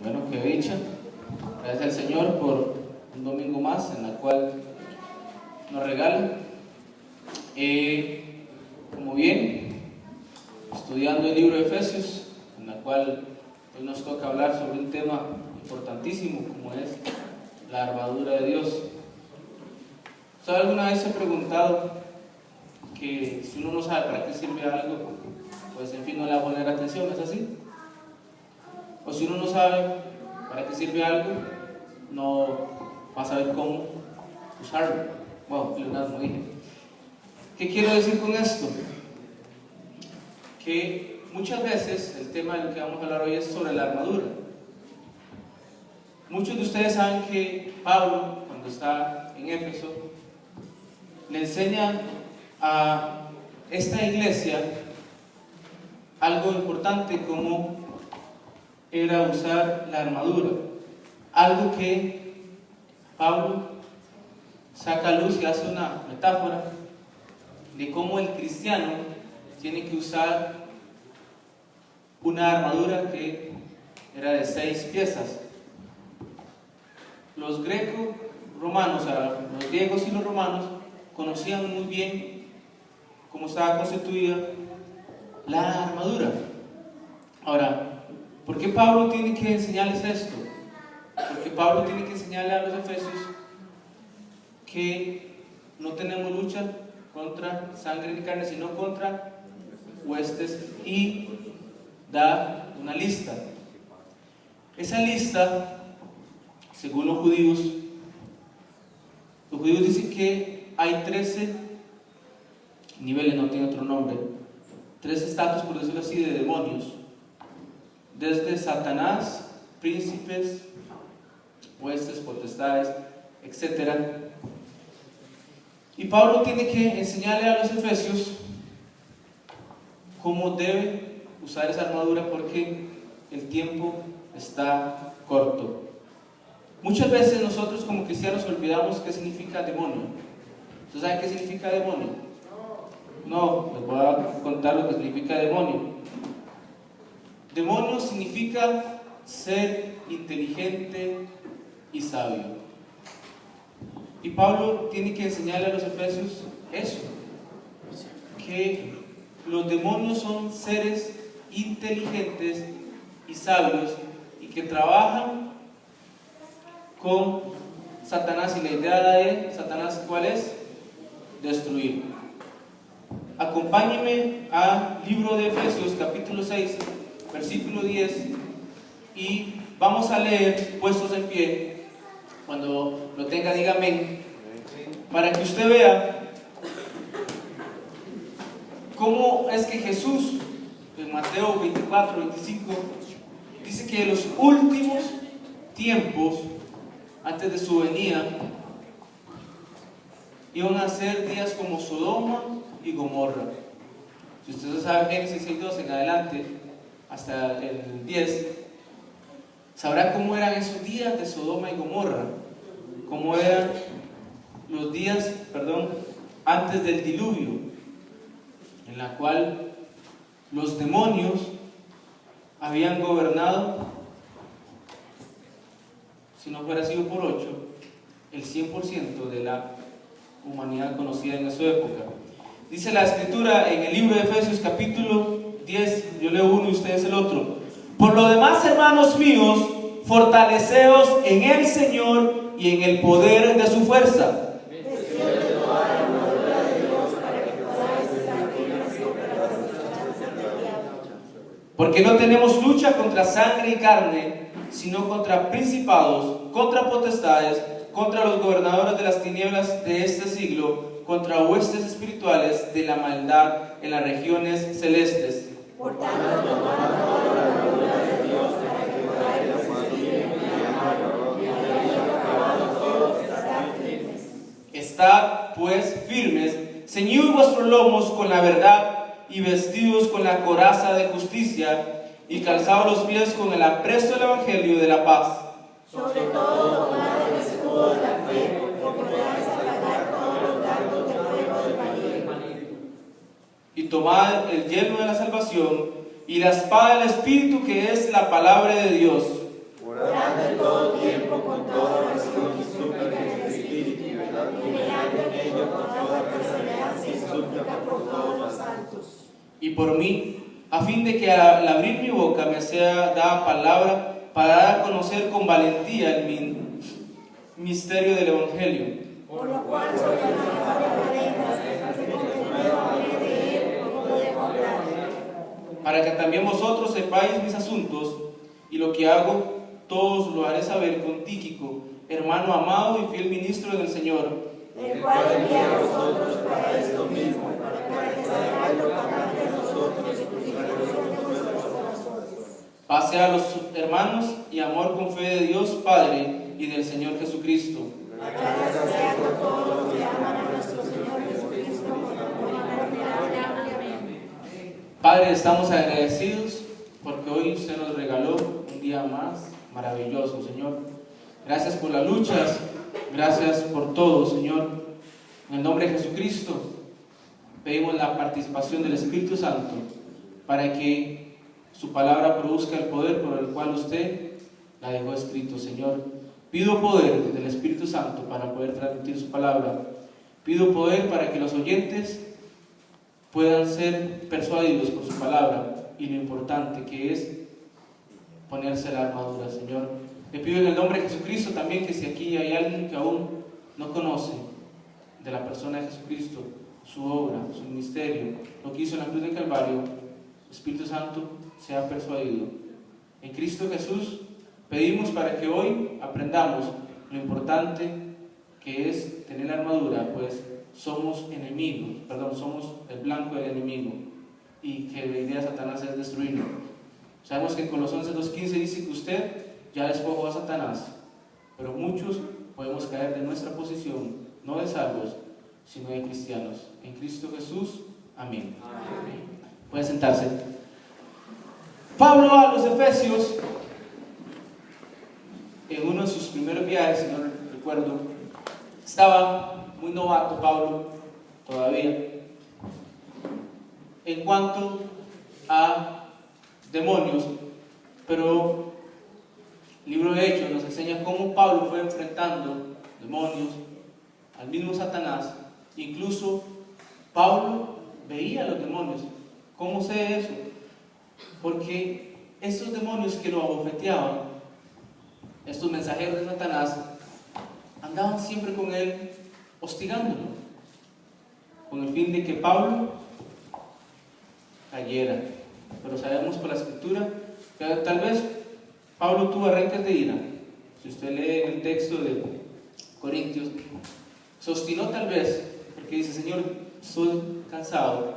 Bueno, qué dicha. Gracias al Señor por un domingo más en el cual nos regala. Como bien, estudiando el libro de Efesios, en el cual hoy nos toca hablar sobre un tema importantísimo como es la armadura de Dios. ¿Usted alguna vez se ha preguntado que si uno no sabe para qué sirve algo, pues en fin no le va a poner atención? ¿Es así? O si uno no sabe para qué sirve algo, no va a saber cómo usarlo. Bueno, pleonasmo dije. ¿Qué quiero decir con esto? Que muchas veces el tema de lo que vamos a hablar hoy es sobre la armadura. Muchos de ustedes saben que Pablo, cuando está en Éfeso, le enseña a esta iglesia algo importante como era usar la armadura. Algo que Pablo saca a luz y hace una metáfora de cómo el cristiano tiene que usar una armadura que era de 6 piezas. Los griegos y los romanos conocían muy bien cómo estaba constituida la armadura. Ahora, ¿por qué Pablo tiene que enseñarles esto? Porque Pablo tiene que enseñarle a los efesios que no tenemos lucha contra sangre ni carne, sino contra huestes, y da una lista. Esa lista, según los judíos dicen que hay 13 niveles, no tiene otro nombre, 13 estatus, por decirlo así, de demonios, desde Satanás, príncipes, huestes, potestades, etc. Y Pablo tiene que enseñarle a los efesios cómo debe usar esa armadura porque el tiempo está corto. Muchas veces nosotros como cristianos olvidamos qué significa demonio. ¿Ustedes saben qué significa demonio? No, les voy a contar lo que significa demonio. Demonio significa ser inteligente y sabio. Y Pablo tiene que enseñarle a los efesios eso, que los demonios son seres inteligentes y sabios y que trabajan con Satanás, y la idea de Satanás, ¿cuál es? Destruir. Acompáñenme al libro de Efesios capítulo 6 versículo 10 y vamos a leer puestos en pie. Cuando lo tenga diga amén, para que usted vea cómo es que Jesús en Mateo 24-25 dice que en los últimos tiempos, antes de su venida, iban a ser días como Sodoma y Gomorra. Si ustedes saben Génesis 6:2 en adelante hasta el 10, sabrá cómo eran esos días de Sodoma y Gomorra, cómo eran los días, antes del diluvio, en la cual los demonios habían gobernado, si no fuera sido por 8, el 100% de la humanidad conocida en esa época. Dice la Escritura en el libro de Efesios capítulo 10, yo leo uno y ustedes el otro: por lo demás, hermanos míos, fortaleceos en el Señor y en el poder de su fuerza. Porque no tenemos lucha contra sangre y carne, sino contra principados, contra potestades, contra los gobernadores de las tinieblas de este siglo, contra huestes espirituales de la maldad en las regiones celestes. Por tanto, tomad toda la armadura de Dios para que podáis resistir en el día malo, y habiendo acabado todo, estad firmes. Estad pues firmes, ceñid vuestros lomos con la verdad y vestidos con la coraza de justicia, y calzados los pies con el apresto del evangelio de la paz. Sobre todo, tomad el escudo de la fe, que podáis apagar todos los dardos del fuego del maligno. Y tomad el yelmo de la salvación y la espada del Espíritu, que es la palabra de Dios. orando en todo tiempo con toda oración y súplica en el Espíritu, y velando en ello con toda perseverancia y súplica por todos los santos. Y por mí, a fin de que al abrir mi boca me sea dada palabra para dar a conocer con valentía el misterio del Evangelio. Por lo cual soy llamado de cadenas, que con denuedo hablé de él, como lo debo hablar. Para que también vosotros sepáis mis asuntos, y lo que hago, todos lo haré saber con Tíquico, hermano amado y fiel ministro del Señor, El cual envía a vosotros para esto mismo, para que sepáis lo pagante de nosotros y purificación de vuestros corazones. pase a los hermanos y amor con fe de Dios Padre y del Señor Jesucristo. Gracias sea por todos los que aman a nuestro Señor Jesucristo con amor admirable. Amén. Padre, estamos agradecidos porque hoy usted nos regaló un día más maravilloso, Señor. Gracias por las luchas, gracias por todo, Señor. En el nombre de Jesucristo pedimos la participación del Espíritu Santo para que su palabra produzca el poder por el cual usted la dejó escrito, Señor. Pido poder del Espíritu Santo para poder transmitir su palabra. Pido poder para que los oyentes puedan ser persuadidos por su palabra y lo importante que es ponerse la armadura, Señor. Le pido en el nombre de Jesucristo también que si aquí hay alguien que aún no conoce de la persona de Jesucristo, su obra, su ministerio, lo que hizo en la cruz de Calvario, Espíritu Santo sea persuadido. En Cristo Jesús pedimos para que hoy aprendamos lo importante que es tener la armadura, pues somos somos el blanco del enemigo y que la idea de Satanás es destruirlo. Sabemos que en Colosenses 2:15 dice que usted ya despojó a Satanás, pero muchos podemos caer de nuestra posición, no de salvos, sino de cristianos. En Cristo Jesús, amén. Amén. Puede sentarse. Pablo a los Efesios, en uno de sus primeros viajes, si no recuerdo, estaba muy novato Pablo todavía en cuanto a demonios, pero el libro de Hechos nos enseña cómo Pablo fue enfrentando demonios, al mismo Satanás. Incluso Pablo veía a los demonios. ¿Cómo sé eso? Porque estos demonios que lo abofeteaban, estos mensajeros de Satanás, andaban siempre con él, hostigándolo, con el fin de que Pablo cayera. Pero sabemos por la Escritura que tal vez Pablo tuvo arranques de ira. Si usted lee el texto de Corintios, se obstinó tal vez, porque dice: Señor, estoy cansado,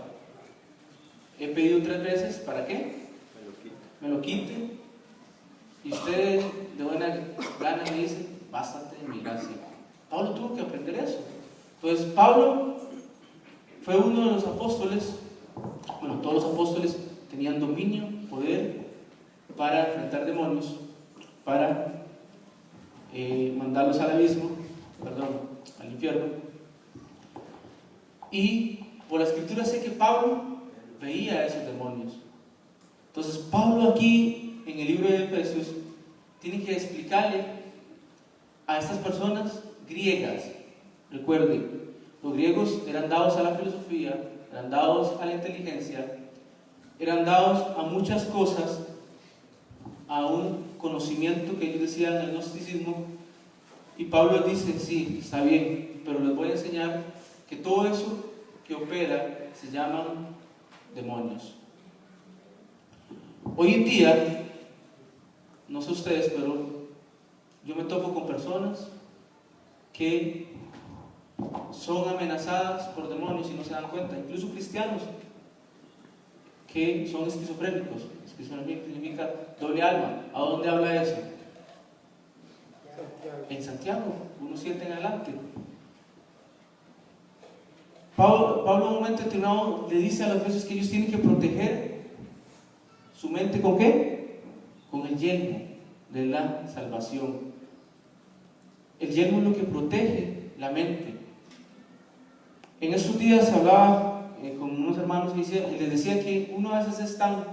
he pedido 3 veces, ¿para qué? Me lo quite. Y usted de buena gana me dice: bástate de mi gracia. Pablo tuvo que aprender eso. Entonces Pablo fue uno de los apóstoles. Bueno, todos los apóstoles tenían dominio, poder para enfrentar demonios, para mandarlos al abismo, al infierno. Y por la Escritura sé que Pablo veía a esos demonios. Entonces Pablo aquí en el libro de Efesios tiene que explicarle a estas personas griegas. Recuerden, los griegos eran dados a la filosofía, eran dados a la inteligencia, eran dados a muchas cosas, a un conocimiento que ellos decían el gnosticismo. Y Pablo dice: sí, está bien, pero les voy a enseñar que todo eso que opera se llaman demonios. Hoy en día, no sé ustedes, pero yo me topo con personas que son amenazadas por demonios y no se dan cuenta, incluso cristianos que son esquizofrénicos. Esquizofrénico significa doble alma. ¿A dónde habla eso? En Santiago 1:7 en adelante. Pablo en un momento determinado le dice a los efesios que ellos tienen que proteger su mente. ¿Con qué? Con el yelmo de la salvación. El yelmo es lo que protege la mente. En estos días hablaba con unos hermanos y les decía que uno a veces es tan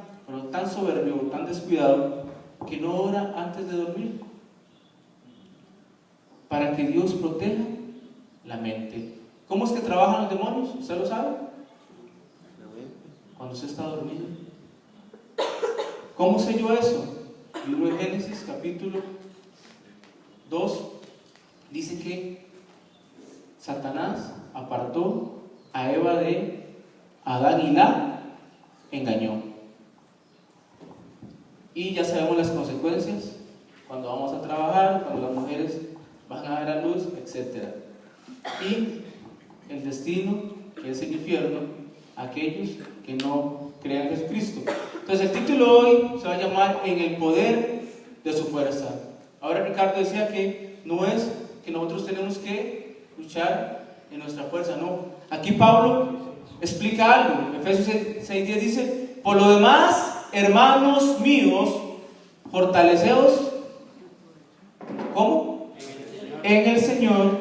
soberbio, tan descuidado, que no ora antes de dormir? Para que Dios proteja la mente. ¿Cómo es que trabajan los demonios? ¿Usted lo sabe? Cuando usted está dormido. ¿Cómo sé yo eso? El libro de Génesis, capítulo 2, dice que Satanás apartó a Eva de Adán y la engañó. Y ya sabemos las consecuencias cuando vamos a trabajar, cuando las mujeres van a dar a luz, etc. Y el destino, que es el infierno, aquellos que no crean en Jesucristo. Entonces el título hoy se va a llamar En el poder de su fuerza. Ahora Ricardo decía que no es que nosotros tenemos que luchar en nuestra fuerza, no. Aquí Pablo explica algo. Efesios 6:10 dice: por lo demás, hermanos míos, fortaleceos, ¿cómo? En el Señor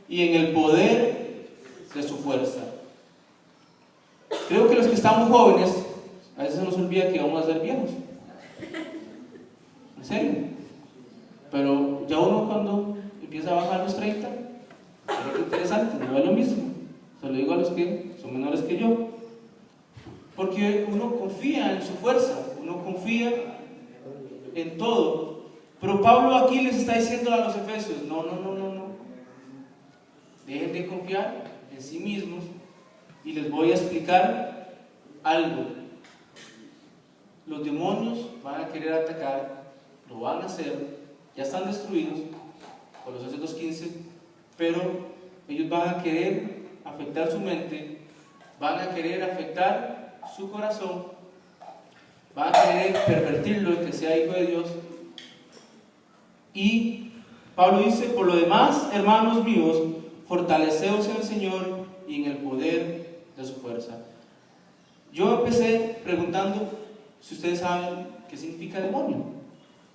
y en el poder de su fuerza. Creo que los que estamos jóvenes, a veces se nos olvida que vamos a ser viejos. ¿En serio? Pero ya uno cuando empieza a bajar los 30, es interesante, no es lo mismo. Se lo digo a los que son menores que yo. Porque uno confía en su fuerza, uno confía en todo. Pero Pablo aquí les está diciendo a los efesios: no. Dejen de confiar en sí mismos y les voy a explicar algo. Los demonios van a querer atacar, lo van a hacer, ya están destruidos, Colosenses 2:15, pero ellos van a querer afectar su mente, van a querer afectar su corazón, van a querer pervertirlo en que sea hijo de Dios. Y Pablo dice: por lo demás, hermanos míos, fortaleceos en el Señor y en el poder de su fuerza. Yo empecé preguntando si ustedes saben qué significa demonio.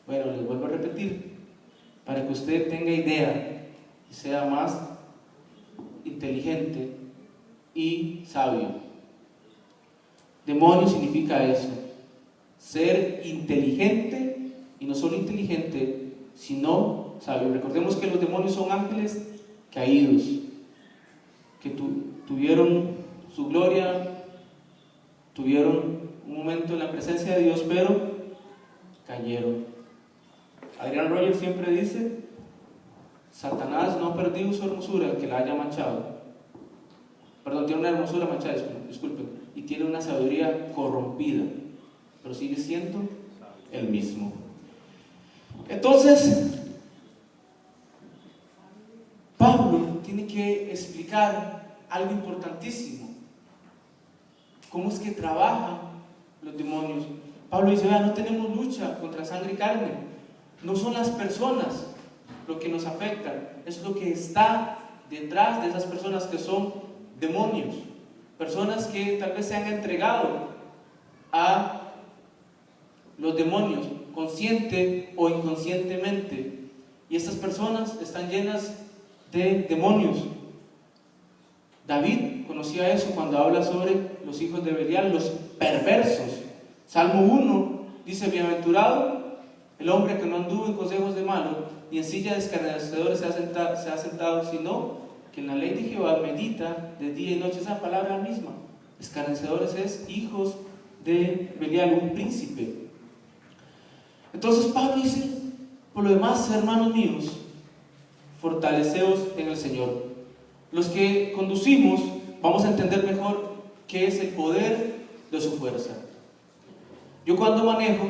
Bueno, les vuelvo a repetir, para que usted tenga idea y sea más inteligente y sabio. Demonio significa eso: ser inteligente, y no solo inteligente, sino sabio. Recordemos que los demonios son ángeles caídos, que tuvieron su gloria, tuvieron un momento en la presencia de Dios, pero cayeron. Adrian Rogers siempre dice: Satanás no ha perdido su hermosura, el que la haya manchado. Perdón, tiene una hermosura manchada, disculpen, y tiene una sabiduría corrompida, pero sigue siendo el mismo. Entonces, Pablo tiene que explicar algo importantísimo: cómo es que trabajan los demonios. Pablo dice: no tenemos lucha contra sangre y carne, no son las personas lo que nos afecta, es lo que está detrás de esas personas que son demonios, personas que tal vez se han entregado a los demonios, consciente o inconscientemente, y estas personas están llenas de demonios. David conocía eso cuando habla sobre los hijos de Belial, los perversos. Salmo 1 dice: bienaventurado el hombre que no anduvo en consejos de malos, ni en silla de escarnecedores se ha sentado, sino que en la ley de Jehová medita de día y noche. Esa palabra misma, escarnecedores, es hijos de Belial, un príncipe. Entonces Pablo dice: por lo demás, hermanos míos, fortaleceos en el Señor. Los que conducimos vamos a entender mejor qué es el poder de su fuerza. Yo cuando manejo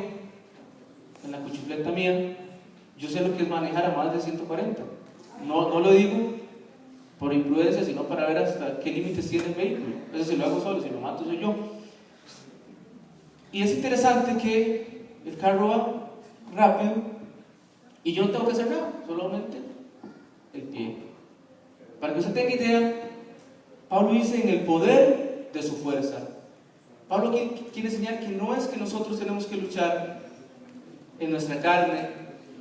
en la cuchifleta mía, yo sé lo que es manejar a más de 140. No lo digo por imprudencia, sino para ver hasta qué límites tiene el vehículo. Eso si lo hago solo, si lo mato soy yo. Y es interesante que el carro va rápido y yo no tengo que hacer nada, solamente el pie. Para que usted tenga idea, Pablo dice: en el poder de su fuerza. Pablo quiere enseñar que no es que nosotros tenemos que luchar en nuestra carne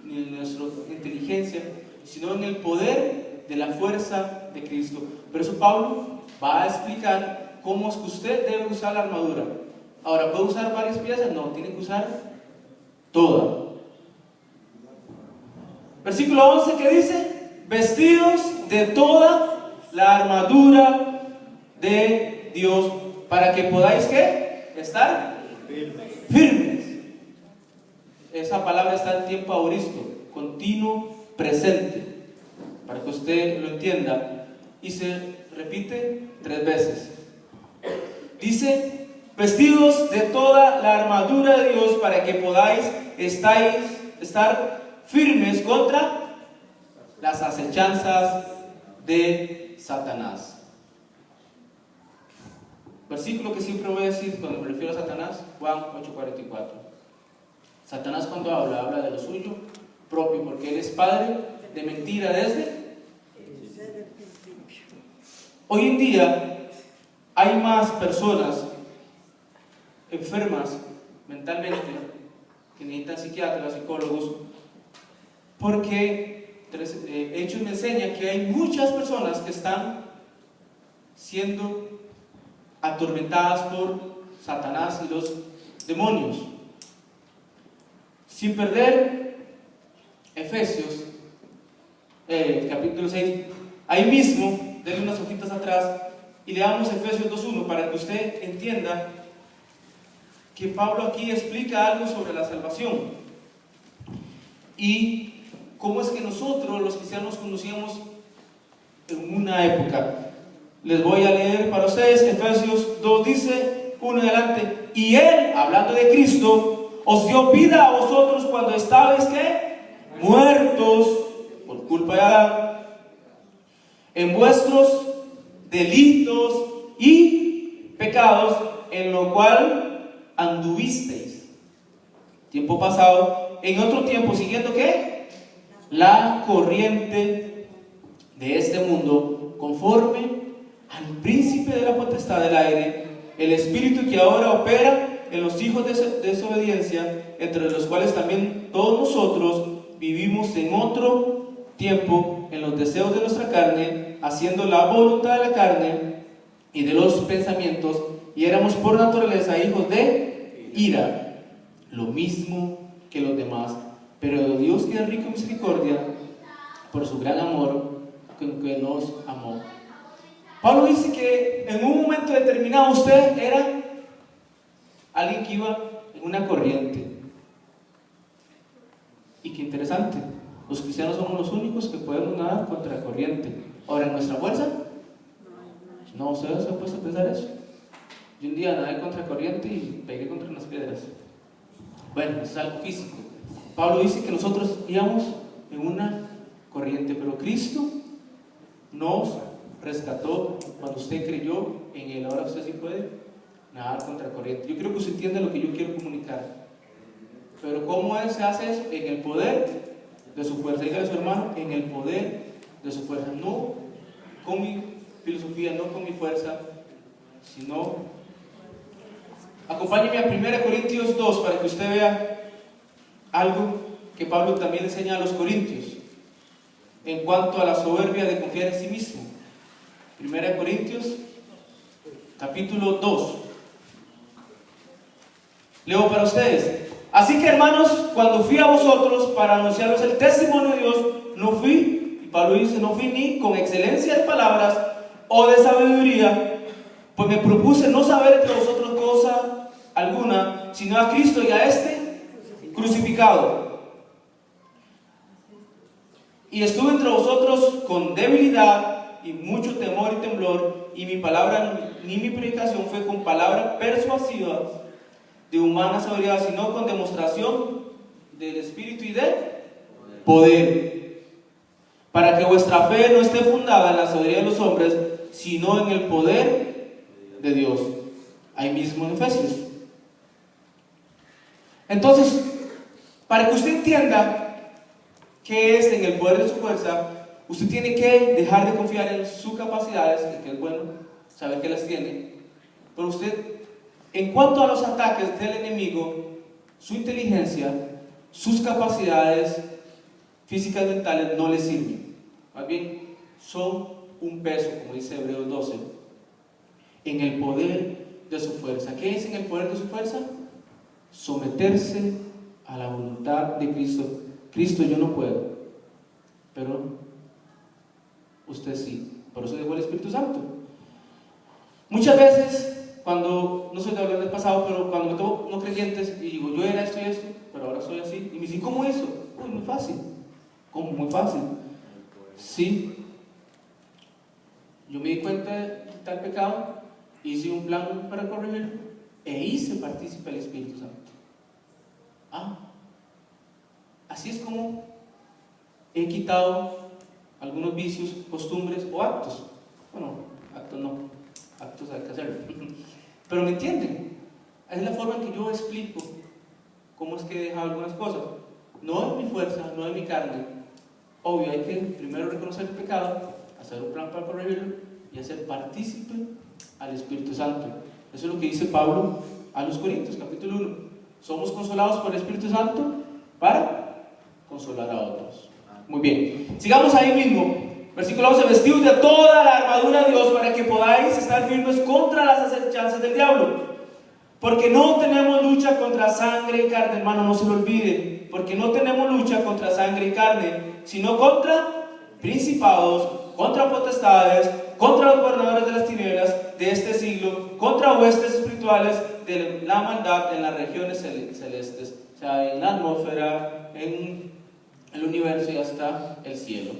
ni en nuestra inteligencia, sino en el poder de la fuerza de Cristo. Por eso Pablo va a explicar cómo es que usted debe usar la armadura. Ahora, ¿puede usar varias piezas? No, tiene que usar toda. Versículo 11, ¿qué dice? Vestidos de toda la armadura de Dios, para que podáis, ¿qué? Estar firmes. Esa palabra está en tiempo aoristo, continuo, presente, para que usted lo entienda, y se repite 3 veces. Dice, vestidos de toda la armadura de Dios, para que podáis estar firmes contra las acechanzas de Satanás. Versículo que siempre voy a decir cuando me refiero a Satanás, Juan 8:44. Satanás, cuando habla de lo suyo propio, porque él es padre de mentira desde. Hoy en día hay más personas enfermas mentalmente que necesitan psiquiatras, psicólogos, porque Hechos me enseña que hay muchas personas que están siendo atormentadas por Satanás y los demonios. Sin perder Efesios, capítulo 6, ahí mismo, denle unas hojitas atrás y leamos Efesios 2:1 para que usted entienda que Pablo aquí explica algo sobre la salvación y cómo es que nosotros los cristianos conocíamos en una época. Les voy a leer para ustedes. Efesios 2 dice, 1 en adelante, y Él, hablando de Cristo, os dio vida a vosotros cuando estabais, ¿qué? Muertos por culpa de Adán, en vuestros delitos y pecados, en lo cual anduvisteis tiempo pasado, en otro tiempo, siguiendo ¿qué? La corriente de este mundo, conforme al príncipe de la potestad del aire, el espíritu que ahora opera en los hijos de desobediencia, entre los cuales también todos nosotros vivimos en otro tiempo en los deseos de nuestra carne, haciendo la voluntad de la carne y de los pensamientos, y éramos por naturaleza hijos de ira, lo mismo que los demás. Pero Dios, que es rico en misericordia, por su gran amor con que nos amó. Pablo dice que en un momento determinado usted era alguien que iba en una corriente. Y qué interesante, los cristianos somos los únicos que podemos nadar contra la corriente. Ahora, ¿en nuestra fuerza? No, ustedes se han puesto a pensar eso. Yo un día nadé contra la corriente y pegué contra unas piedras. Bueno, eso es algo físico. Pablo dice que nosotros íbamos en una corriente, pero Cristo nos rescató cuando usted creyó en Él. Ahora usted sí puede nadar contra la corriente. Yo creo que usted entiende lo que yo quiero comunicar. Pero ¿cómo se hace eso? En el poder de su fuerza. Dígale a su hermano, en el poder de su fuerza. No con mi filosofía, no con mi fuerza, sino... Acompáñeme a 1 Corintios 2 para que usted vea algo que Pablo también enseña a los corintios en cuanto a la soberbia de confiar en sí mismo. 1 Corintios capítulo 2. Leo para ustedes. Así que, hermanos, cuando fui a vosotros para anunciaros el testimonio de Dios, no fui, y Pablo dice, no fui ni con excelencia de palabras o de sabiduría, pues me propuse no saber entre vosotros cosa alguna, sino a Cristo y a este crucificado. Y estuve entre vosotros con debilidad y mucho temor y temblor, y mi palabra ni mi predicación fue con palabras persuasivas de humana sabiduría, sino con demostración del Espíritu y de poder, para que vuestra fe no esté fundada en la sabiduría de los hombres, sino en el poder de Dios. Ahí mismo en Efesios. Entonces, para que usted entienda qué es en el poder de su fuerza, usted tiene que dejar de confiar en sus capacidades, que es bueno saber que las tiene, pero usted, en cuanto a los ataques del enemigo, su inteligencia, sus capacidades físicas y mentales no le sirven. Más bien, son un peso, como dice Hebreos 12, en el poder de su fuerza. ¿Qué es en el poder de su fuerza? Someterse a la voluntad de Cristo. Cristo, yo no puedo, pero usted sí. Por eso dejó el Espíritu Santo. Muchas veces, cuando, no soy de hablar del pasado, pero cuando me tomo no creyentes y digo, yo era esto y esto, pero ahora soy así, y me dicen, ¿cómo eso? Uy, muy fácil. ¿Cómo? Muy fácil. Sí. Yo me di cuenta de tal pecado, hice un plan para corregirlo e hice partícipe al Espíritu Santo. Así es como he quitado algunos vicios, costumbres o actos. Bueno, actos no, actos hay que hacerlo. Pero me entienden, es la forma en que yo explico cómo es que he dejado algunas cosas. No es mi fuerza, no es mi carne. Obvio, hay que primero reconocer el pecado, hacer un plan para corregirlo y hacer partícipe al Espíritu Santo. Eso es lo que dice Pablo a los Corintios, capítulo 1. Somos consolados por el Espíritu Santo para consolar a otros. Muy bien, sigamos ahí mismo. Versículo 11: vestidos de toda la armadura de Dios para que podáis estar firmes contra las acechanzas del diablo. Porque no tenemos lucha contra sangre y carne, hermano, no se lo olvide. Porque no tenemos lucha contra sangre y carne, sino contra principados, contra potestades, contra los gobernadores de las tinieblas de este siglo, contra huestes espirituales de la maldad en las regiones celestes, o sea, en la atmósfera, en el universo y hasta el cielo.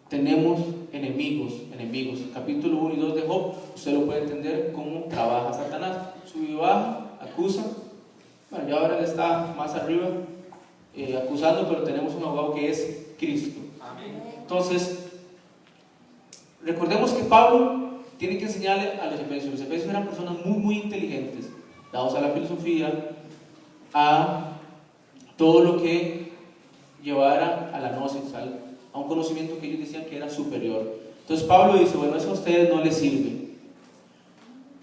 Tenemos enemigos. Capítulo 1 y 2 de Job, usted lo puede entender cómo trabaja Satanás. Sube y baja, acusa. Bueno, ya ahora él está más arriba acusando, pero tenemos un abogado que es Cristo. Entonces, recordemos que Pablo tiene que enseñarle a los efesios. Los efesios eran personas muy inteligentes, dados a la filosofía, a todo lo que llevara a la gnosis, a un conocimiento que ellos decían que era superior. Entonces Pablo dice, bueno, eso a ustedes no les sirve.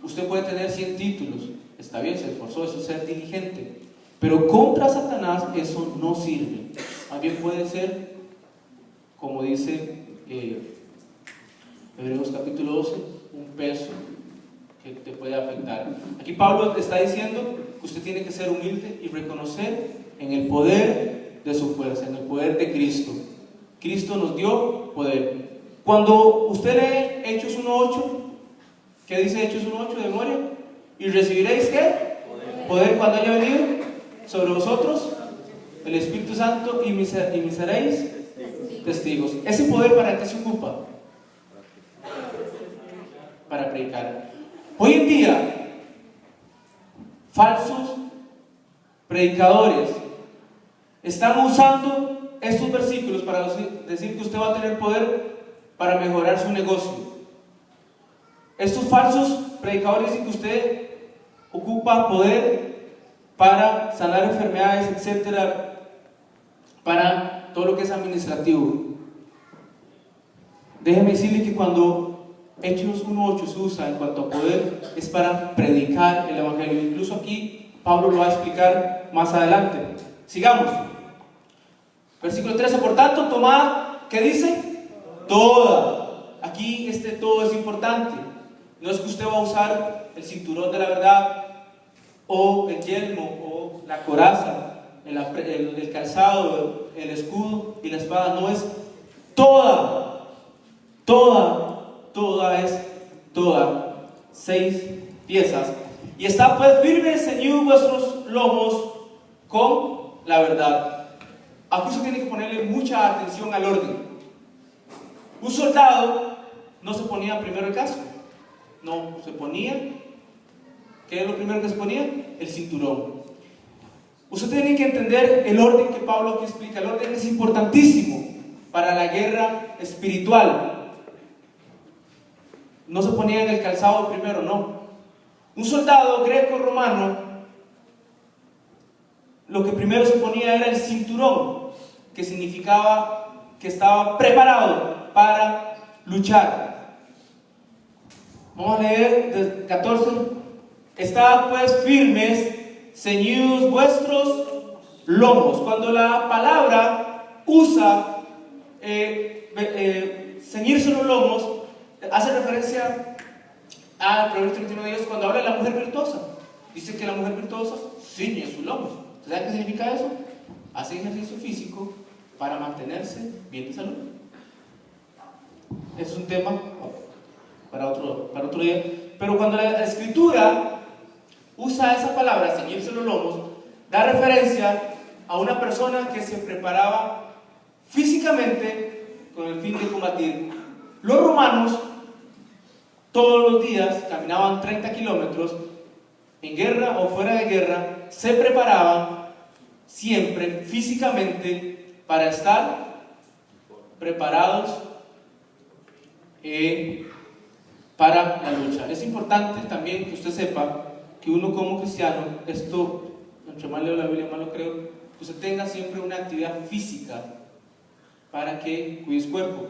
Usted puede tener 100 títulos, está bien, se esforzó, eso es ser diligente, pero contra Satanás eso no sirve. Más bien puede ser, como dice Hebreos capítulo 12, un peso que te puede afectar. Aquí Pablo te está diciendo que usted tiene que ser humilde y reconocer en el poder de su fuerza, en el poder de Cristo. Cristo nos dio poder. Cuando usted lee Hechos 1:8, ¿qué dice Hechos 1:8 de memoria? Y recibiréis ¿qué? Poder cuando haya venido sobre vosotros el Espíritu Santo y me seréis testigos. ¿Ese poder para qué se ocupa? Para predicar. Hoy en día, falsos predicadores están usando estos versículos para decir que usted va a tener poder para mejorar su negocio. Estos falsos predicadores dicen que usted ocupa poder para sanar enfermedades, etcétera, para todo lo que es administrativo. Déjeme decirle que cuando Hechos 1:8 se usa en cuanto a poder, es para predicar el Evangelio. Incluso aquí Pablo lo va a explicar más adelante. Sigamos. Versículo 13: por tanto, tomad, ¿qué dice? Toda. Aquí todo es importante. No es que usted va a usar el cinturón de la verdad, o el yelmo, o la coraza, el calzado, el escudo y la espada. No, es toda. Toda es toda. 6 piezas. Y está pues firmes, ceñid vuestros lomos con la verdad. Aquí se tiene que ponerle mucha atención al orden. Un soldado no se ponía primero el casco. No, se ponía, ¿qué es lo primero que se ponía? El cinturón. Usted tiene que entender el orden que Pablo aquí explica. El orden es importantísimo para la guerra espiritual. No se ponía en el calzado primero, no. Un soldado greco-romano, lo que primero se ponía era el cinturón, que significaba que estaba preparado para luchar. Vamos a leer del 14. Estad pues firmes, ceñidos vuestros lomos. Cuando la palabra usa ceñirse los lomos, hace referencia a Proverbios 31:10, cuando habla de la mujer virtuosa. Dice que la mujer virtuosa ciñe sus lomos. ¿Sabe qué significa eso? Hace ejercicio físico para mantenerse bien de salud. Es un tema para otro día. Pero cuando la Escritura usa esa palabra, ceñirse los lomos, da referencia a una persona que se preparaba físicamente con el fin de combatir. Los romanos todos los días caminaban 30 kilómetros en guerra o fuera de guerra, se preparaban siempre físicamente para estar preparados para la lucha. Es importante también que usted sepa que uno como cristiano, esto, entre más leo la Biblia, más lo creo, que usted tenga siempre una actividad física para que cuide su cuerpo.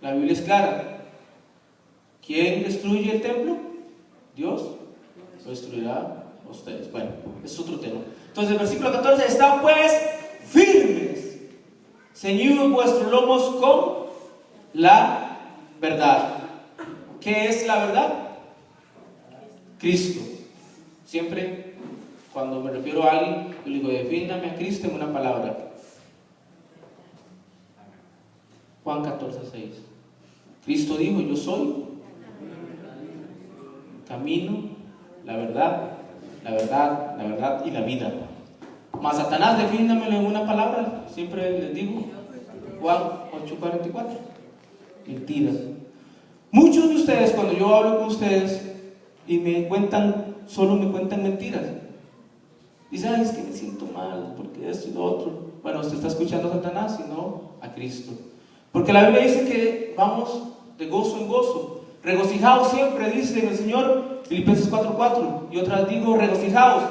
La Biblia es clara. ¿Quién destruye el templo? Dios lo destruirá a ustedes. Bueno, es otro tema. Entonces el versículo 14, están pues firmes, ceñidos vuestros lomos con la verdad. ¿Qué es la verdad? Cristo. Siempre cuando me refiero a alguien, yo le digo, defíname a Cristo en una palabra. Juan 14:6. Cristo dijo, yo soy camino, la verdad y la vida. Mas Satanás, defínamelo en una palabra. Siempre les digo, Juan 8:44. Mentiras. Muchos de ustedes, cuando yo hablo con ustedes y solo me cuentan mentiras, dicen, ay, es que me siento mal, porque esto y lo otro. Bueno, usted está escuchando a Satanás y no a Cristo. Porque la Biblia dice que vamos de gozo en gozo. Regocijaos siempre, dice el Señor, Filipenses 4:4. Y otra vez digo, regocijaos.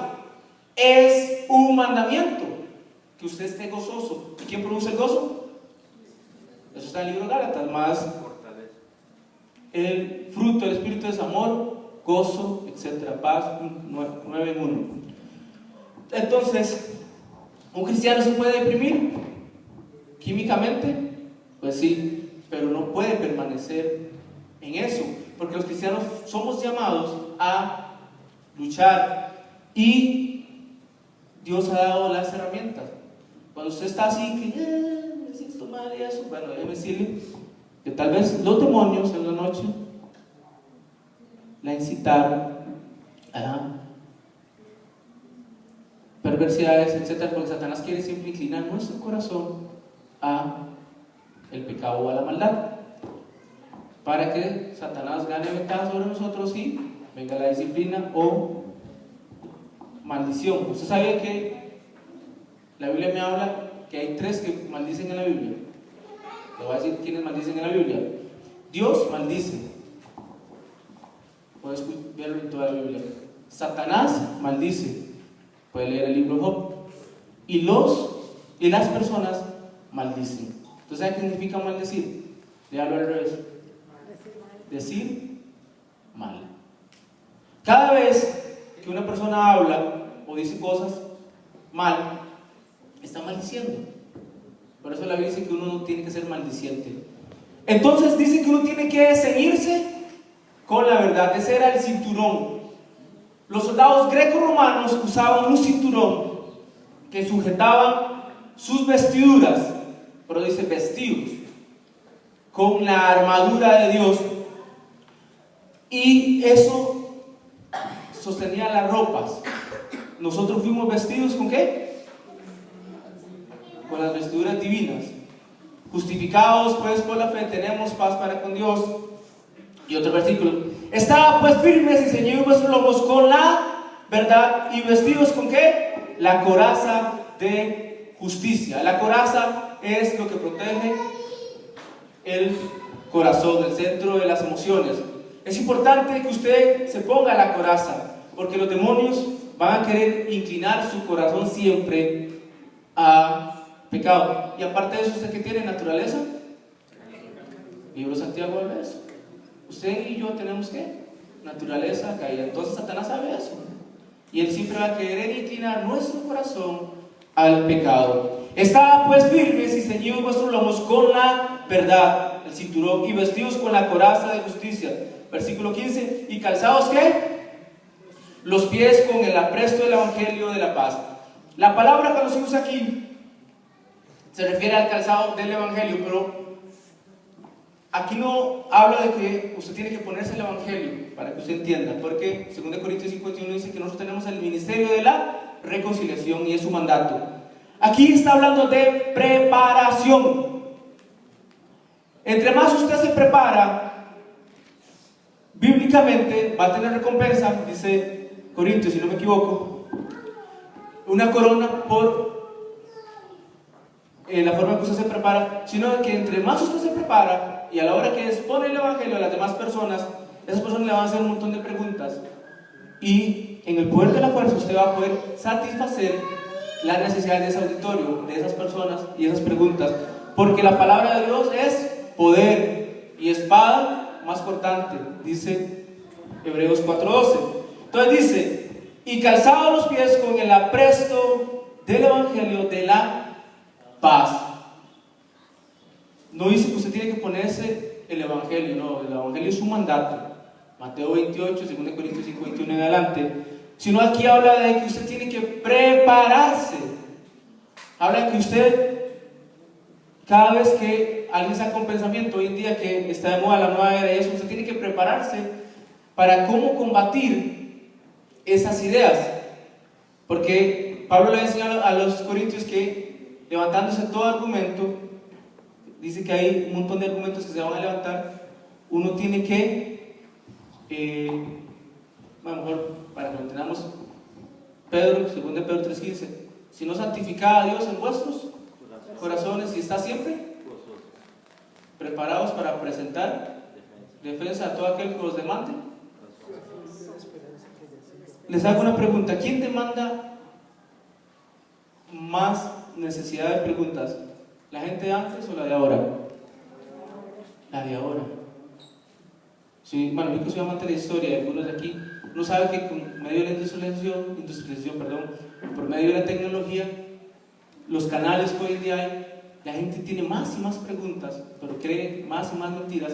Es un mandamiento que usted esté gozoso. ¿Y quién produce el gozo? Eso está en el libro de Gálatas. Más el fruto del Espíritu es amor, gozo, etc. Paz, 9 en 1. Entonces, ¿un cristiano se puede deprimir químicamente? Pues sí, pero no puede permanecer en eso, porque los cristianos somos llamados a luchar y Dios ha dado las herramientas. Cuando usted está así, que me siento mal y eso, bueno, déjeme decirle que tal vez los demonios en la noche la incitaron a perversidades, etc. Porque Satanás quiere siempre inclinar nuestro corazón a el pecado o a la maldad, para que Satanás gane ventaja sobre nosotros y venga la disciplina o maldición. ¿Usted sabía que la Biblia me habla que hay 3 que maldicen en la Biblia? Le voy a decir quiénes maldicen en la Biblia. Dios maldice. Puedes verlo en toda la Biblia. Satanás maldice. Puede leer el libro Job. Y las personas maldicen. ¿Entonces sabe qué significa maldecir? Léalo al revés. Decir mal. Cada vez que una persona habla o dice cosas mal, está maldiciendo. Por eso la Biblia dice que uno no tiene que ser maldiciente. Entonces dice que uno tiene que ceñirse con la verdad. Ese era el cinturón. Los soldados greco-romanos usaban un cinturón que sujetaban sus vestiduras, pero dice vestidos, con la armadura de Dios, y eso sostenía las ropas. Nosotros fuimos vestidos ¿con qué? Con las vestiduras divinas. Justificados pues por la fe tenemos paz para con Dios. Y otro versículo, estad pues firmes y ceñidos vuestros lomos con la verdad y vestidos ¿con qué? La coraza de justicia. La coraza es lo que protege el corazón, el centro de las emociones. Es importante que usted se ponga la coraza, porque los demonios van a querer inclinar su corazón siempre a pecado. Y aparte de eso, ¿usted qué tiene? ¿Naturaleza? Libro Santiago habla de eso. Usted y yo tenemos ¿qué? Naturaleza caída. Entonces Satanás sabe eso. Y él siempre va a querer inclinar nuestro corazón al pecado. Estad pues firmes y ceñidos vuestros lomos con la verdad, el cinturón, y vestidos con la coraza de justicia. Versículo 15, y calzados ¿qué? Los pies con el apresto del evangelio de la paz. La palabra cuando se usa aquí se refiere al calzado del Evangelio, pero aquí no habla de que usted tiene que ponerse el Evangelio para que usted entienda, porque 2 Corintios 51 dice que nosotros tenemos el ministerio de la reconciliación y es su mandato. Aquí está hablando de preparación. Entre más usted se prepara, bíblicamente va a tener recompensa, dice Corintios, si no me equivoco, una corona por la forma en que usted se prepara, sino que entre más usted se prepara y a la hora que expone el Evangelio a las demás personas, esas personas le van a hacer un montón de preguntas y en el poder de la fuerza usted va a poder satisfacer las necesidades de ese auditorio, de esas personas y esas preguntas, porque la palabra de Dios es poder y espada más cortante, dice Hebreos 4:12. Entonces dice, y calzados los pies con el apresto del Evangelio de la paz. No dice que usted tiene que ponerse el Evangelio, no, el Evangelio es su mandato, Mateo 28, 2 Corintios 51 en adelante, sino aquí habla de que usted tiene que prepararse. Habla de que usted, cada vez que alguien saca un pensamiento, hoy en día que está de moda la nueva era de eso, usted tiene que prepararse para cómo combatir esas ideas, porque Pablo le enseñó a los corintios que levantándose todo argumento, dice que hay un montón de argumentos que se van a levantar, uno tiene que, bueno, mejor para que lo entendamos, Pedro, 2 Pedro 3:15, si no santificad a Dios en vuestros corazones y está siempre preparados para presentar defensa a todo aquel que os demande. Les hago una pregunta, ¿quién demanda más necesidad de preguntas? ¿La gente de antes o la de ahora? La de ahora. Sí, bueno, yo que soy amante de la historia, algunos de aquí, uno sabe que con medio de la industrialización, por medio de la tecnología, los canales que hoy en día hay, la gente tiene más y más preguntas, pero cree más y más mentiras,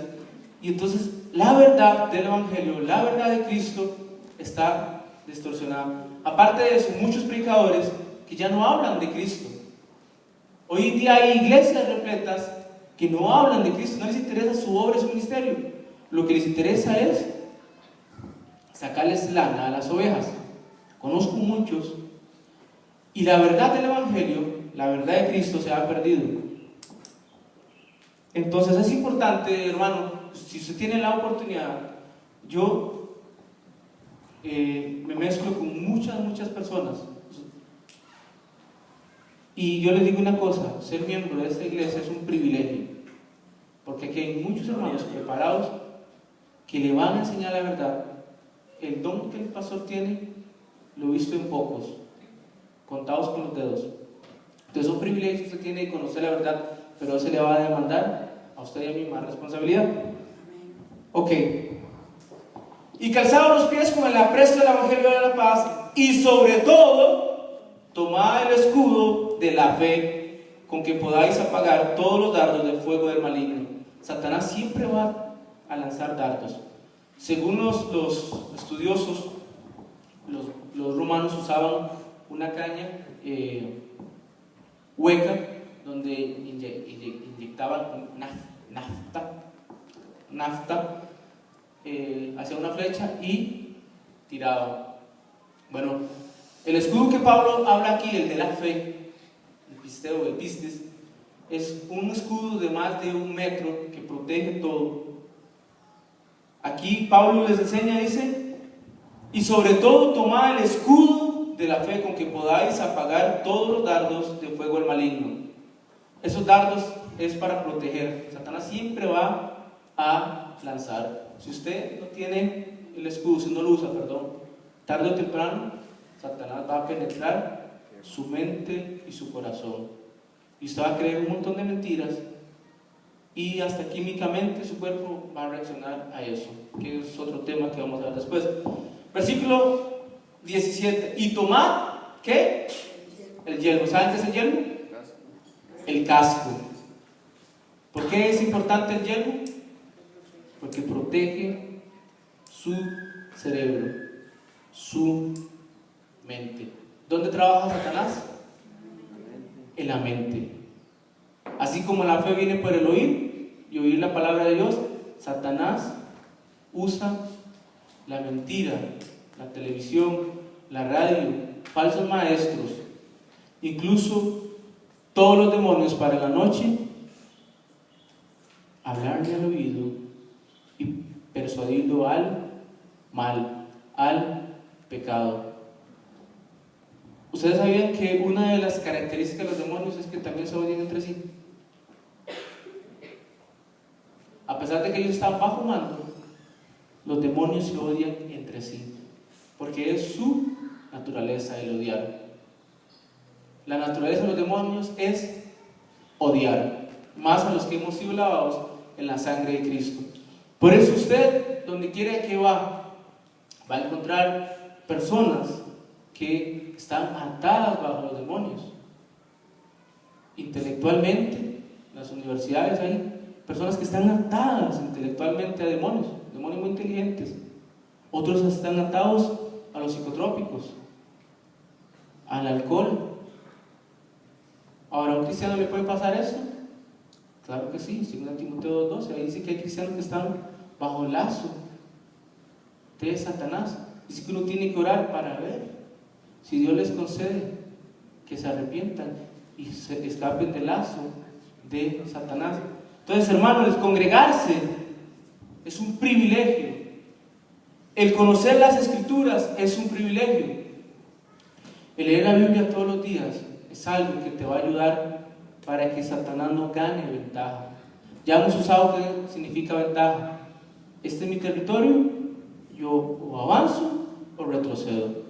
y entonces la verdad del Evangelio, la verdad de Cristo está distorsionada. Aparte de eso, muchos predicadores que ya no hablan de Cristo. Hoy en día hay iglesias repletas que no hablan de Cristo, no les interesa su obra y su ministerio. Lo que les interesa es sacarles lana a las ovejas. Conozco muchos y la verdad del Evangelio, la verdad de Cristo se ha perdido. Entonces es importante, hermano, si usted tiene la oportunidad, yo me mezclo con muchas personas. Y yo les digo una cosa, ser miembro de esta iglesia es un privilegio, porque aquí hay muchos hermanos preparados que le van a enseñar la verdad. El don que el pastor tiene, lo he visto en pocos, contados con los dedos. Entonces es un privilegio que usted tiene de conocer la verdad, pero eso le va a demandar a usted y a mí más responsabilidad. Ok. Y calzados los pies con el apresto del Evangelio de la paz, y sobre todo, tomad el escudo de la fe, con que podáis apagar todos los dardos del fuego del maligno. Satanás siempre va a lanzar dardos. Según los estudiosos, los romanos usaban una caña hueca donde inyectaban nafta hacia una flecha y tiraban. Bueno, el escudo que Pablo habla aquí, el de la fe, el pisteo, el pistis, es un escudo de más de 1 metro que protege todo. Aquí Pablo les enseña, dice, y sobre todo tomad el escudo de la fe con que podáis apagar todos los dardos de fuego del maligno. Esos dardos es para proteger. Satanás siempre va a lanzar. Si usted no tiene el escudo, si no lo usa, tarde o temprano Satanás va a penetrar su mente y su corazón, y usted va a creer un montón de mentiras, y hasta químicamente su cuerpo va a reaccionar a eso, que es otro tema que vamos a ver después. Versículo 17. Y tomad, ¿qué? El yelmo. ¿Saben qué es el yelmo? El casco. ¿Por qué es importante el yelmo? Porque protege su cerebro, su mente. ¿Dónde trabaja Satanás? En la mente. Así como la fe viene por el oír y oír la palabra de Dios, Satanás usa la mentira, la televisión, la radio, falsos maestros, incluso todos los demonios para en la noche hablarle al oído y persuadirlo al mal, al pecado. ¿Ustedes sabían que una de las características de los demonios es que también se odian entre sí? A pesar de que ellos están bajo mando, los demonios se odian entre sí, porque es su naturaleza el odiar. La naturaleza de los demonios es odiar, más a los que hemos sido lavados en la sangre de Cristo. Por eso usted, donde quiera que va a encontrar personas que están atadas bajo los demonios. Intelectualmente, en las universidades hay personas que están atadas intelectualmente a demonios muy inteligentes. Otros están atados a los psicotrópicos, al alcohol. Ahora, ¿a un cristiano le puede pasar eso? Claro que sí, según Timoteo 2:12, ahí dice que hay cristianos que están bajo el lazo de Satanás. Dice que uno tiene que orar para ver si Dios les concede que se arrepientan y se escapen del lazo de Satanás. Entonces, hermanos, el congregarse es un privilegio. El conocer las Escrituras es un privilegio. El leer la Biblia todos los días es algo que te va a ayudar para que Satanás no gane ventaja. Ya hemos usado qué significa ventaja. Este es mi territorio, yo o avanzo o retrocedo.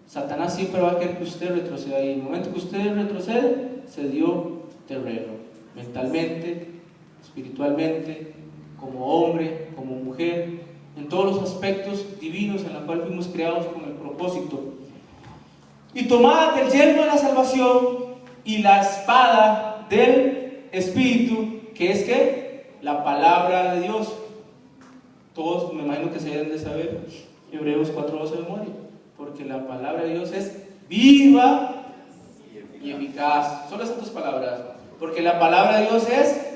Satanás siempre va a querer que usted retroceda, y en el momento que usted retrocede, se dio terreno, mentalmente, espiritualmente, como hombre, como mujer, en todos los aspectos divinos en los cuales fuimos creados con el propósito. Y tomad el yelmo de la salvación y la espada del Espíritu, que es ¿qué? La palabra de Dios. Todos me imagino que se deben de saber Hebreos 4:12 de memoria, porque la palabra de Dios es viva y eficaz. Solo esas dos palabras, porque la palabra de Dios es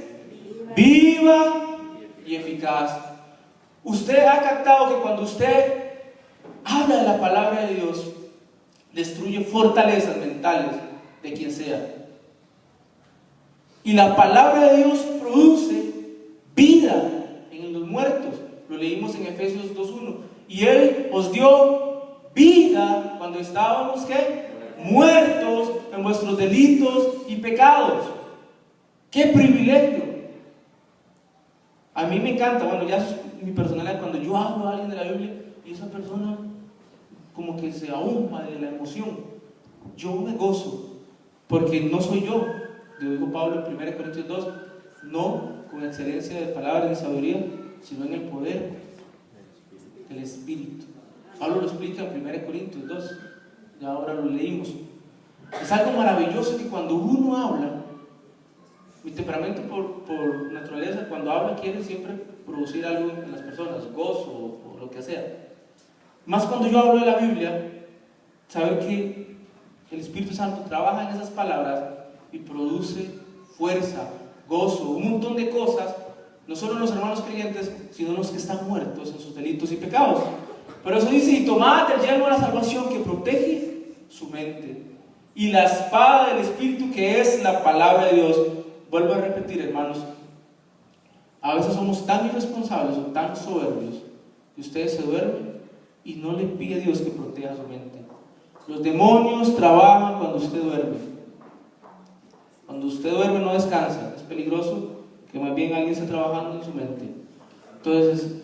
viva y eficaz. Usted ha captado que cuando usted habla de la palabra de Dios, destruye fortalezas mentales de quien sea. Y la palabra de Dios produce vida en los muertos. Lo leímos en Efesios 2:1. Y Él os dio vida cuando estábamos ¿qué? Muertos en vuestros delitos y pecados. ¡Qué privilegio! A mí me encanta, bueno, ya es mi personalidad, cuando yo hablo a alguien de la Biblia y esa persona como que se ahuma de la emoción, yo me gozo, porque no soy yo. Lo dijo Pablo en 1 Corintios 2, no con excelencia de palabras ni sabiduría, sino en el poder del Espíritu. Pablo lo explica en 1 Corintios 2, ya ahora lo leímos. Es algo maravilloso que cuando uno habla, mi temperamento por naturaleza, cuando habla quiere siempre producir algo en las personas, gozo o lo que sea. Más cuando yo hablo de la Biblia, saber que el Espíritu Santo trabaja en esas palabras y produce fuerza, gozo, un montón de cosas, no solo en los hermanos creyentes, sino en los que están muertos en sus delitos y pecados. Pero eso dice, y tomad el yelmo de la salvación que protege su mente, y la espada del Espíritu que es la palabra de Dios. Vuelvo a repetir, hermanos, a veces somos tan irresponsables o tan soberbios que ustedes se duermen y no le pide a Dios que proteja su mente. Los demonios trabajan cuando usted duerme. Cuando usted duerme no descansa. Es peligroso que más bien alguien esté trabajando en su mente. Entonces,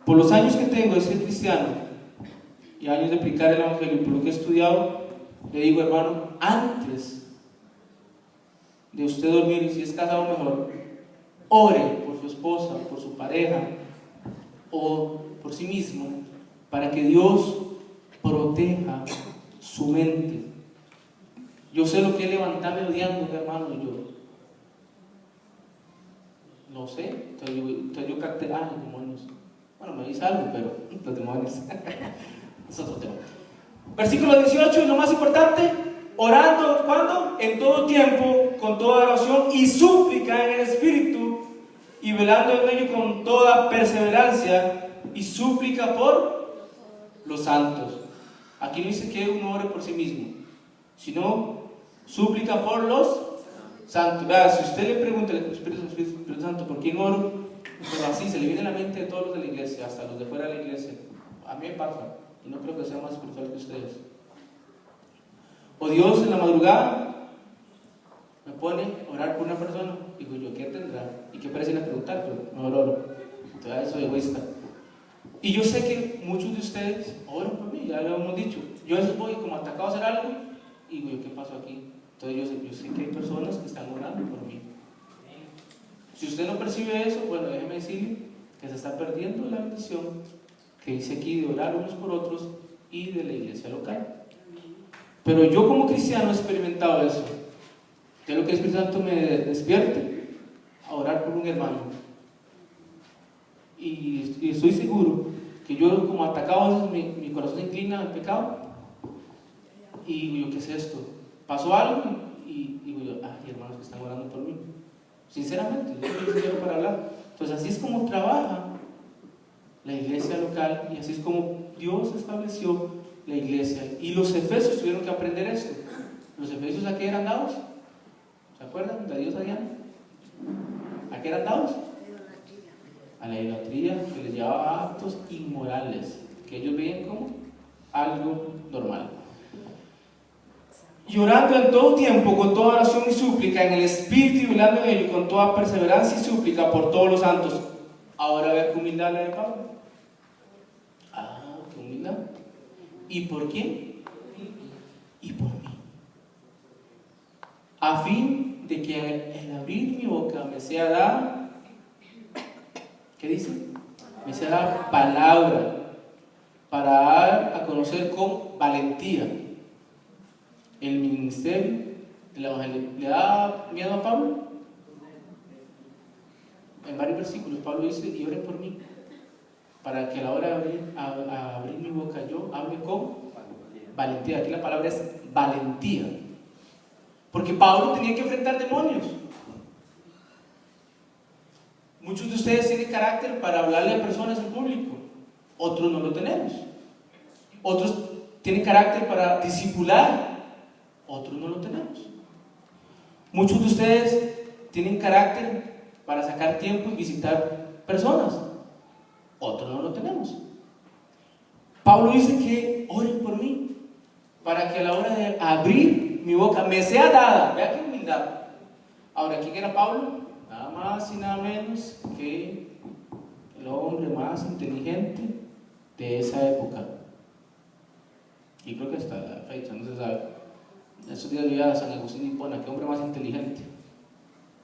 por los años que tengo de ser cristiano y años de aplicar el Evangelio y por lo que he estudiado, le digo, hermano, antes de usted dormir, y si es casado mejor, ore por su esposa, por su pareja o por sí mismo, para que Dios proteja su mente. Yo sé lo que es levantarme odiando, hermano, yo lo sé. Entonces yo capté, los demonios. Bueno, me dice algo, pero los demonios es otro tema. Versículo 18, y lo más importante, orando, ¿cuándo? En todo tiempo con toda oración y súplica en el Espíritu, y velando en ello con toda perseverancia y súplica por los santos. Aquí no dice que uno ore por sí mismo, sino súplica por los santos. Vea, si usted le pregunta al Espíritu Santo por quién oro, pero así se le viene a la mente de todos los de la iglesia, hasta los de fuera de la iglesia. A mí me pasa, y no creo que sea más espiritual que ustedes. O Dios en la madrugada me pone a orar por una persona, digo yo, ¿qué tendrá? ¿Y qué parece preguntar? Pero mejor oro. Entonces soy egoísta. Y yo sé que muchos de ustedes oran por mí, ya lo hemos dicho. Yo a veces voy como atacado a hacer algo y digo yo, ¿qué pasó aquí? Entonces yo sé que hay personas que están orando por mí. Si usted no percibe eso, bueno, déjeme decirle que se está perdiendo la bendición que dice aquí de orar unos por otros y de la iglesia local. Pero yo como cristiano he experimentado eso. Quiero que el Espíritu Santo me despierte a orar por un hermano. Y estoy seguro que yo como atacado a veces mi corazón se inclina al pecado. Y digo yo, ¿qué es esto? Pasó algo y digo yo, ay, hermanos que están orando por mí. Sinceramente, yo soy sincero para hablar. Entonces así es como trabaja la iglesia local y así es como Dios estableció la iglesia. Y los efesios tuvieron que aprender esto. Los efesios, ¿a qué eran dados? ¿Se acuerdan de Dios allá? ¿A qué eran dados? A la idolatría, que les llevaba a actos inmorales, que ellos veían como algo normal. Y orando en todo tiempo, con toda oración y súplica, en el Espíritu y velando en ello, con toda perseverancia y súplica por todos los santos. Ahora a ver qué humildad la de Pablo. Ah, qué humildad. ¿Y por quién? Y por mí. A fin de que el abrir mi boca me sea dada, ¿qué dice? Me sea dada palabra para dar a conocer con valentía el ministerio del Evangelio. ¿Le da miedo a Pablo? En varios versículos Pablo dice, y oren por mí, para que a la hora de abrir mi boca yo hable con valentía. Aquí la palabra es valentía, porque Pablo tenía que enfrentar demonios. Muchos de ustedes tienen carácter para hablarle a personas en público, otros no lo tenemos. Otros tienen carácter para discipular, otros no lo tenemos. Muchos de ustedes tienen carácter para sacar tiempo y visitar personas, otros no lo tenemos. Pablo dice que oren por mí, para que a la hora de abrir mi boca me sea dada. Vea qué humildad. Ahora, ¿quién era Pablo? Nada más y nada menos que el hombre más inteligente de esa época. Y creo que hasta la fecha, no se sabe. En esos días vivía San Agustín de Hipona, que hombre más inteligente,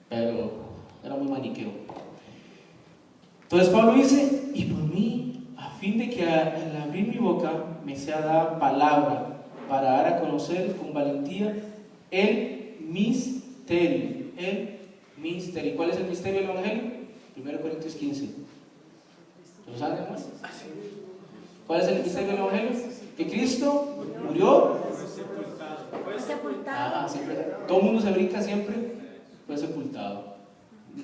pero era muy maniqueo. Entonces Pablo dice, y por mí, a fin de que al abrir mi boca me sea dada palabra para dar a conocer con valentía el misterio. El misterio. ¿Cuál es el misterio del Evangelio? 1 Corintios 15. ¿Lo saben más? ¿Cuál es el misterio del Evangelio? Que Cristo murió, Fue sepultado. siempre. Todo el mundo se brinca siempre, fue sepultado.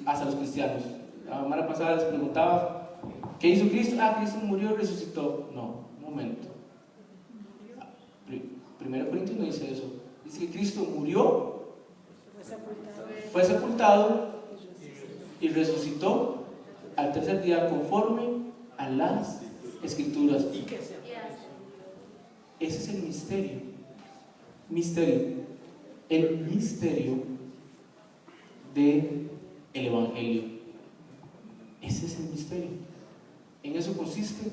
Hasta los cristianos. La semana pasada les preguntaba, ¿qué hizo Cristo? Cristo murió y resucitó. No, un momento. 1 Corintios no dice eso. Dice que Cristo murió, fue sepultado y resucitó al tercer día conforme a las Escrituras. Ese es el misterio. El misterio del Evangelio. Ese es el misterio. En eso consiste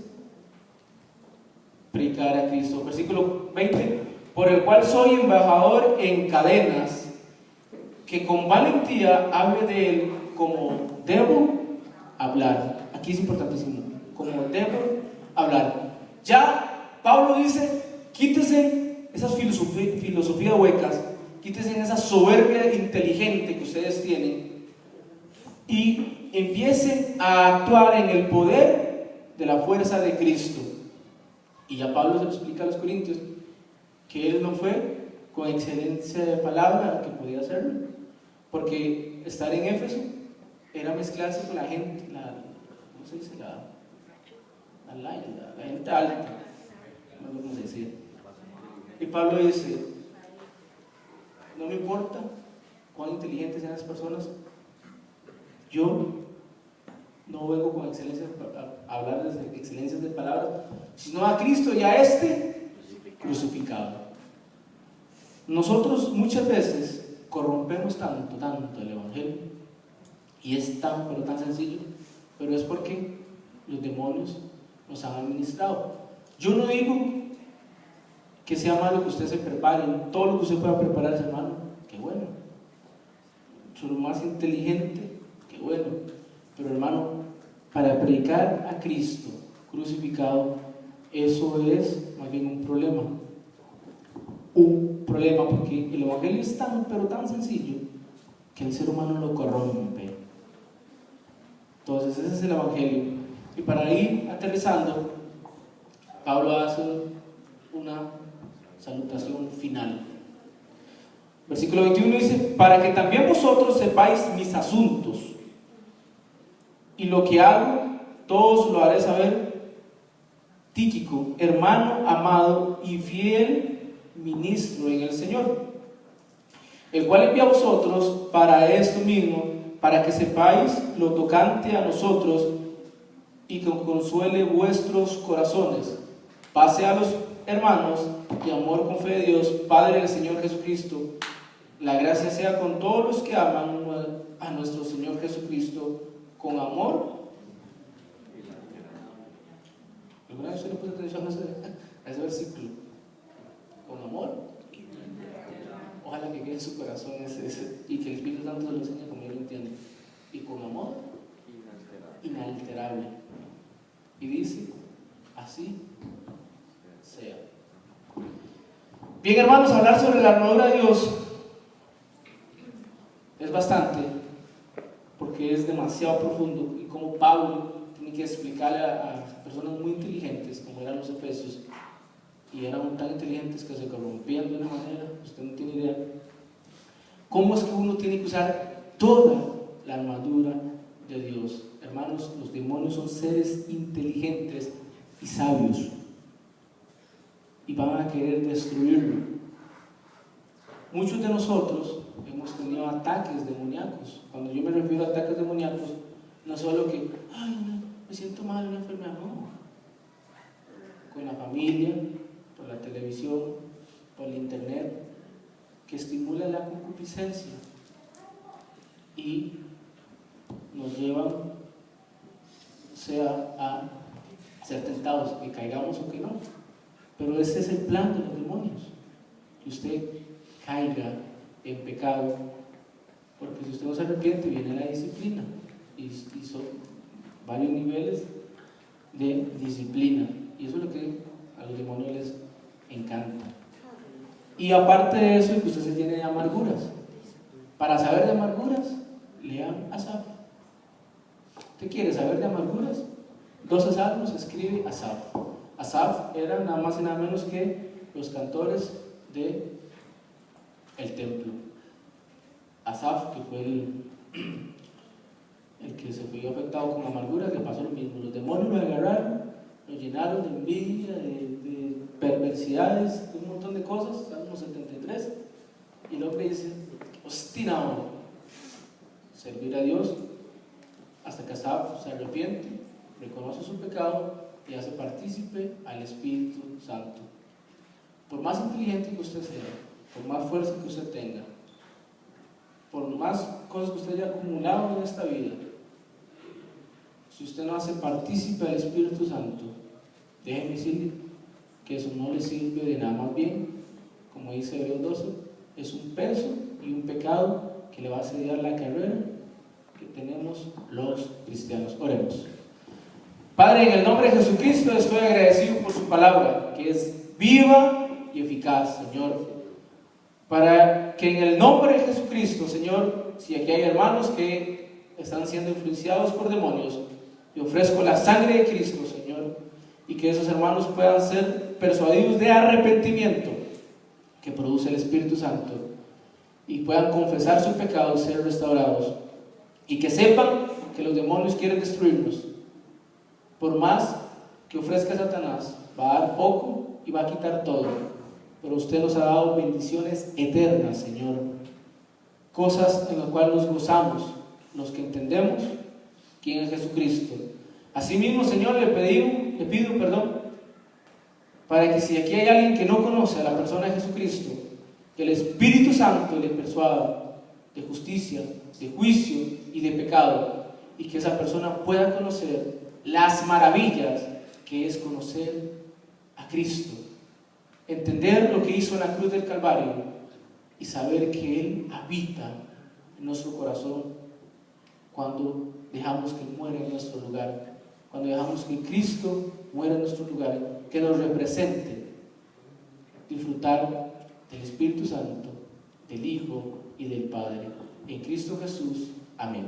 predicar a Cristo. Versículo 20: por el cual soy embajador en cadenas, que con valentía hable de él como debo hablar. Aquí es importantísimo, como debo hablar. Ya Pablo dice, quítese esas filosofías huecas, quítese esa soberbia inteligente que ustedes tienen y empiecen a actuar en el poder de la fuerza de Cristo. Y ya Pablo se lo explica a los corintios, que él no fue con excelencia de palabra que podía hacerlo, Porque estar en Éfeso era mezclarse con la gente, ¿cómo se dice? La gente alta, no sé cómo se decía. Y Pablo dice, no me importa cuán inteligentes sean las personas, yo no vengo con excelencias a hablar de excelencias de palabras, sino a Cristo y a este crucificado. Nosotros muchas veces corrompemos tanto el Evangelio, y es tan, pero tan sencillo, pero es porque los demonios nos han administrado. Yo no digo que sea malo que usted se prepare, todo lo que usted pueda prepararse, hermano, qué bueno. Soy lo más inteligente, qué bueno. Pero hermano, para predicar a Cristo crucificado, eso es más bien un problema. Un problema, porque el Evangelio es tan, pero tan sencillo, que el ser humano lo corrompe. Entonces ese es el Evangelio. Y para ir aterrizando, Pablo hace una salutación final. Versículo 21 dice, para que también vosotros sepáis mis asuntos, y lo que hago, todos lo haré saber. Tíquico, hermano amado y fiel ministro en el Señor, el cual envía a vosotros para esto mismo, para que sepáis lo tocante a nosotros y que consuele vuestros corazones. Pase a los hermanos y amor con fe de Dios, Padre del Señor Jesucristo. La gracia sea con todos los que aman a nuestro Señor Jesucristo con amor. ¿Alguna vez usted le puso atención a ese versículo? Con amor. Ojalá que quede en su corazón ese, y que el Espíritu Santo se lo enseñe como yo lo entiendo. Y con amor inalterable. Y dice, así sea. Bien, hermanos, hablar sobre la armadura de Dios es bastante, porque es demasiado profundo, y como Pablo tiene que explicarle a personas muy inteligentes, como eran los efesios, y eran tan inteligentes que se corrompían de una manera, usted no tiene idea, cómo es que uno tiene que usar toda la armadura de Dios. Hermanos, los demonios son seres inteligentes y sabios, y van a querer destruirlo. Muchos de nosotros hemos tenido ataques demoníacos. Cuando yo me refiero a ataques demoníacos, no solo que, ay, me siento mal, una enfermedad, no. Con la familia, por la televisión, por el internet, que estimula la concupiscencia y nos llevan, sea a ser tentados, que caigamos o que no. Pero ese es el plan de los demonios, que usted caiga en pecado, porque si usted no se arrepiente viene la disciplina, y son varios niveles de disciplina, y eso es lo que a los demonios les encanta. Y aparte de eso, que usted se tiene de amarguras. Para saber de amarguras, lean Asaf. ¿Usted quiere saber de amarguras? 12 salmos escribe Asaf. Asaf era nada más y nada menos que los cantores de el templo. Asaf, que fue el que se fue afectado con amargura, le pasó lo mismo. Los demonios lo agarraron, lo llenaron de envidia, de perversidades, de un montón de cosas. Salmo 73. Y el hombre dice, obstinado, servir a Dios, hasta que Asaf se arrepiente, reconoce su pecado y hace partícipe al Espíritu Santo. Por más inteligente que usted sea, por más fuerza que usted tenga, por más cosas que usted haya acumulado en esta vida, si usted no hace partícipe al Espíritu Santo, déjeme decirle que eso no le sirve de nada. Más bien, como dice Hebreos 12, es un peso y un pecado que le va a asediar la carrera que tenemos los cristianos. Oremos. Padre, en el nombre de Jesucristo estoy agradecido por su palabra, que es viva y eficaz, Señor. Para que en el nombre de Jesucristo, Señor, si aquí hay hermanos que están siendo influenciados por demonios, yo ofrezco la sangre de Cristo, Señor, y que esos hermanos puedan ser persuadidos de arrepentimiento que produce el Espíritu Santo, y puedan confesar su pecado y ser restaurados. Y que sepan que los demonios quieren destruirnos. Por más que ofrezca Satanás, va a dar poco y va a quitar todo. Pero usted nos ha dado bendiciones eternas, Señor. Cosas en las cuales nos gozamos, los que entendemos quién es Jesucristo. Asimismo, Señor, le pido para que si aquí hay alguien que no conoce a la persona de Jesucristo, que el Espíritu Santo le persuada de justicia, de juicio y de pecado, y que esa persona pueda conocer las maravillas que es conocer a Cristo, entender lo que hizo en la cruz del Calvario y saber que Él habita en nuestro corazón cuando dejamos que muera en nuestro lugar, cuando dejamos que Cristo muera en nuestro lugar, que nos represente. Disfrutar del Espíritu Santo, del Hijo y del Padre. En Cristo Jesús. Amén.